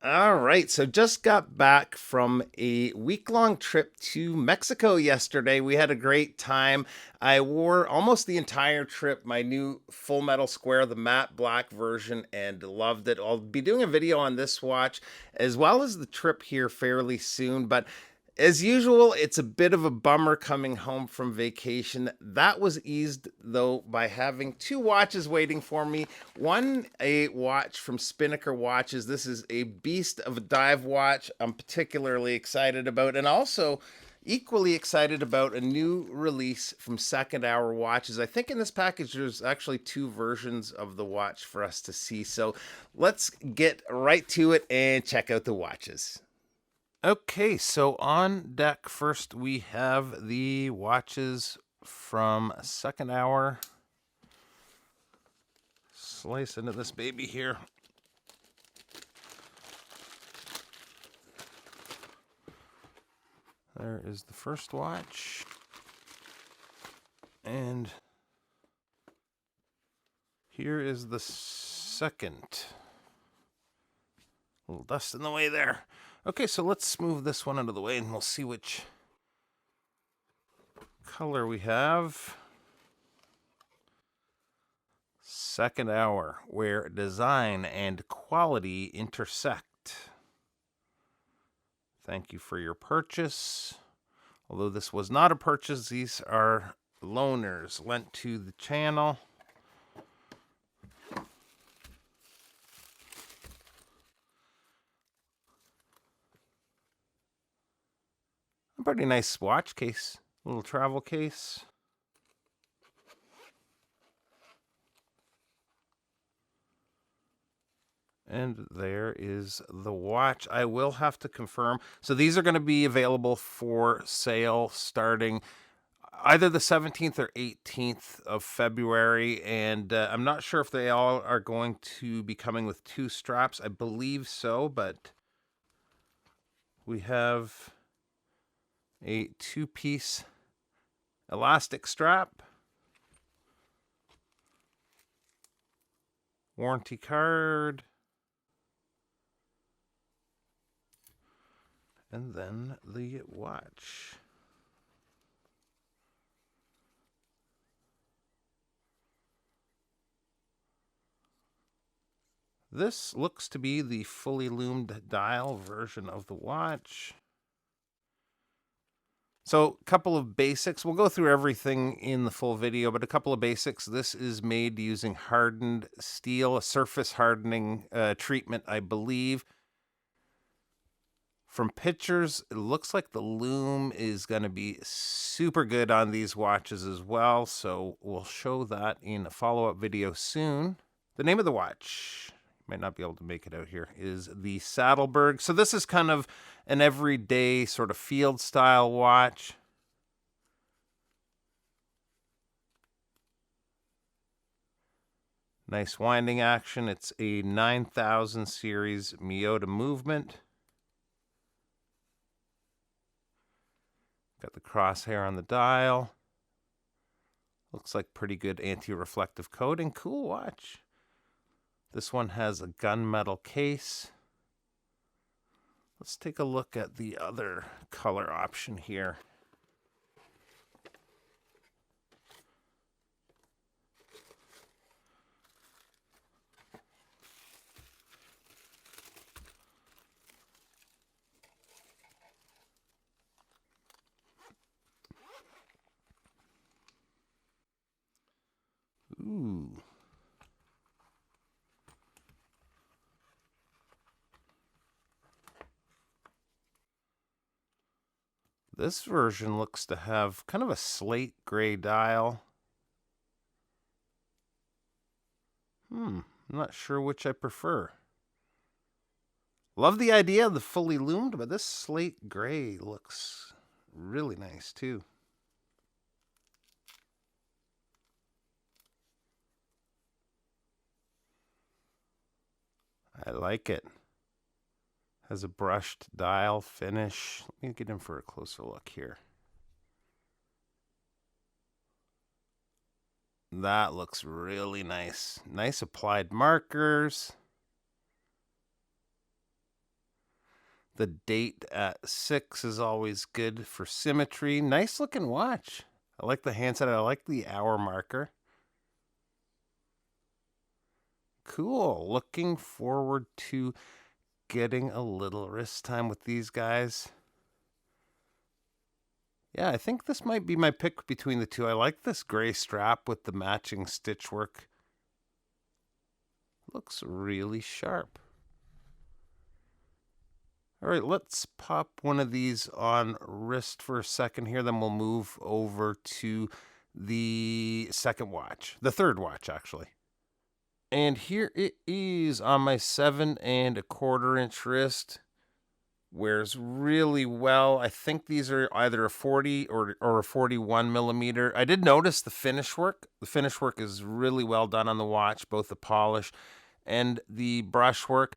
All right, so just got back from a week-long trip to Mexico yesterday. We had a great time. I wore almost the entire trip my new Full Metal Square, the matte black version, and loved it. I'll be doing a video on this watch as well as the trip here fairly soon, but as usual, it's a bit of a bummer coming home from vacation. That was eased, though, by having two watches waiting for me. One, a watch from Spinnaker Watches. This is a beast of a dive watch I'm particularly excited about. And also, equally excited about a new release from Second Hour Watches. I think in this package there's actually two versions of the watch for us to see. So let's get right to it and check out the watches. Okay, so on deck first we have the watches from Second Hour. Slice into this baby here. There is the first watch. And here is the second. A little dust in the way there. Okay, so let's move this one out of the way and we'll see which color we have. Second Hour, where design and quality intersect. Thank you for your purchase. Although this was not a purchase, these are loaners lent to the channel. A pretty nice watch case, little travel case. And there is the watch. I will have to confirm. So these are going to be available for sale starting either the 17th or 18th of February. And I'm not sure if they all are going to be coming with two straps. I believe so, but we have a two-piece elastic strap, warranty card, and then the watch. This looks to be the fully loomed dial version of the watch. So a couple of basics. We'll go through everything in the full video, but a couple of basics. This is made using hardened steel, a surface hardening treatment, I believe. From pictures, it looks like the loom is going to be super good on these watches as well. So we'll show that in a follow-up video soon. The name of the watch, might not be able to make it out here, is the Sattelberg. So this is kind of an everyday sort of field style watch. Nice winding action. It's a 9000 series Miyota movement. Got the crosshair on the dial. Looks like pretty good anti-reflective coating. Cool watch. This one has a gunmetal case. Let's take a look at the other color option here. Ooh. This version looks to have kind of a slate gray dial. I'm not sure which I prefer. Love the idea of the fully loomed, but this slate gray looks really nice too. I like it. Has a brushed dial finish. Let me get in for a closer look here. That looks really nice. Nice applied markers. The date at 6 is always good for symmetry. Nice looking watch. I like the handset. I like the hour marker. Cool. Looking forward to getting a little wrist time with these guys. Yeah, I think this might be my pick between the two. I like this gray strap with the matching stitch work. Looks really sharp. All right, let's pop one of these on wrist for a second here. Then we'll move over to the second watch, the third watch, actually. And here it is on my 7 1/4 inch wrist. Wears really well. I think these are either a 40 or a 41 millimeter. I did notice the finish work. The finish work is really well done on the watch, both the polish and the brush work.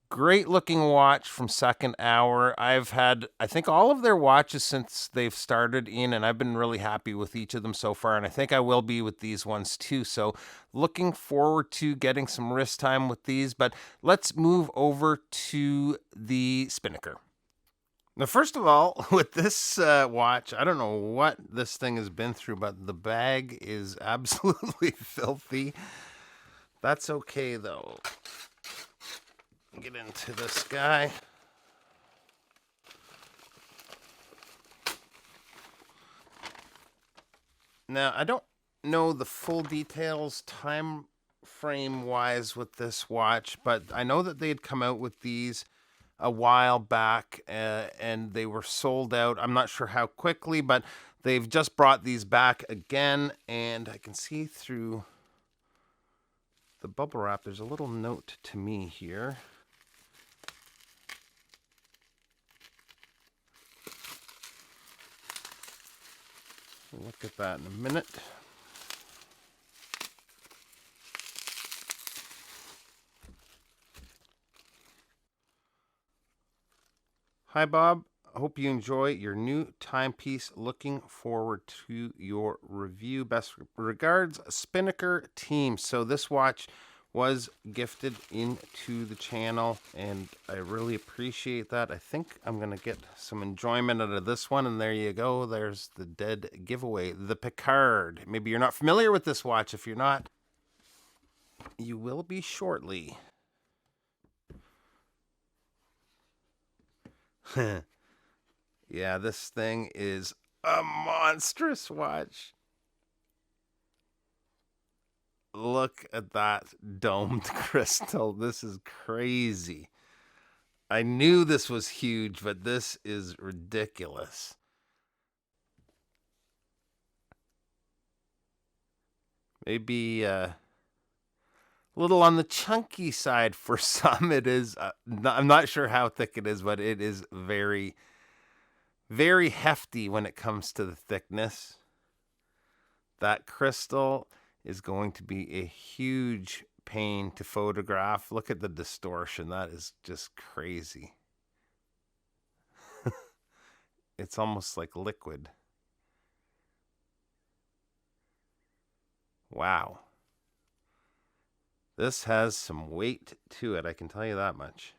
Great looking watch from Second Hour. I've had, I think, all of their watches since they've started in, and I've been really happy with each of them so far, and I think I will be with these ones too. So looking forward to getting some wrist time with these, but let's move over to the Spinnaker. Now, first of all, with this watch, I don't know what this thing has been through, but the bag is absolutely filthy. That's okay, though. Get into this guy. Now, I don't know the full details time frame wise with this watch, but I know that they had come out with these a while back and they were sold out. I'm not sure how quickly, but they've just brought these back again, and I can see through the bubble wrap there's a little note to me here. We'll look at that in a minute. Hi, Bob. I hope you enjoy your new timepiece. Looking forward to your review. Best regards, Spinnaker team. So this watch was gifted into the channel, and I really appreciate that. I think I'm going to get some enjoyment out of this one, and there you go. There's the dead giveaway, the Piccard. Maybe you're not familiar with this watch. If you're not, you will be shortly. Yeah, this thing is a monstrous watch. Look at that domed crystal. This is crazy. I knew this was huge, but this is ridiculous. Maybe a little on the chunky side for some. It is. I'm not sure how thick it is, but it is very, very hefty when it comes to the thickness. That crystal is going to be a huge pain to photograph. Look at the distortion. That is just crazy. It's almost like liquid. Wow. This has some weight to it, I can tell you that much.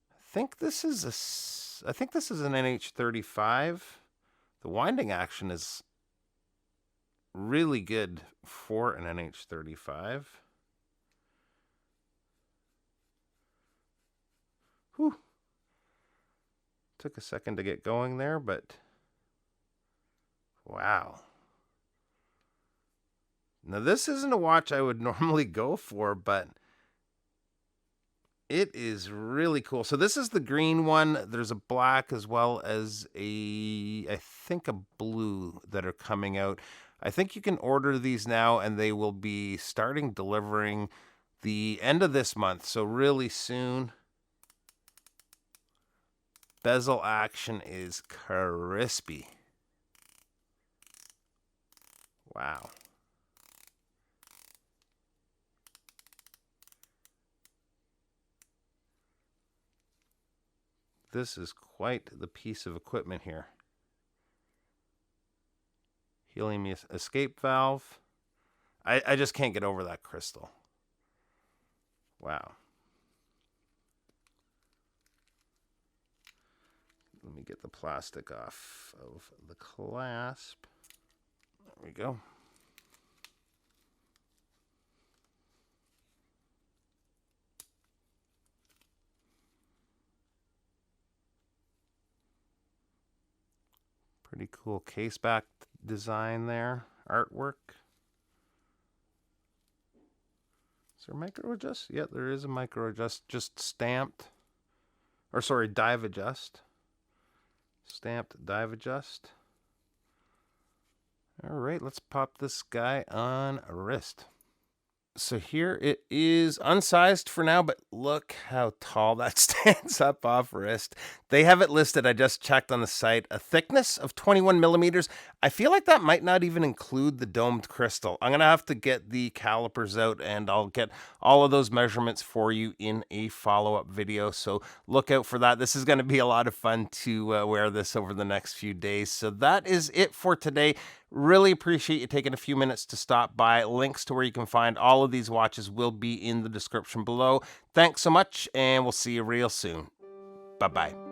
I think this is an NH35. The winding action is really good for an NH35. Whew. Took a second to get going there, but wow. Now, this isn't a watch I would normally go for, but it is really cool. So this is the green one. There's a black as well as I think a blue that are coming out. I think you can order these now, and they will be starting delivering the end of this month, so really soon. Bezel action is crispy. Wow. This is quite the piece of equipment here. Helium escape valve. I just can't get over that crystal. Wow. Let me get the plastic off of the clasp. There we go. Pretty cool case back design there, artwork. Is there a micro adjust? Yeah, there is a micro adjust, just stamped. Or sorry, dive adjust. Stamped dive adjust. All right, let's pop this guy on a wrist. So here it is, unsized for now, but look how tall that stands up off wrist. They have it listed, I just checked on the site, a thickness of 21 millimeters. I feel like that might not even include the domed crystal. I'm going to have to get the calipers out, and I'll get all of those measurements for you in a follow-up video, so look out for that. This is going to be a lot of fun to wear this over the next few days. So that is it for today. Really appreciate you taking a few minutes to stop by. Links to where you can find all of these watches will be in the description below. Thanks so much, and we'll see you real soon. Bye-bye.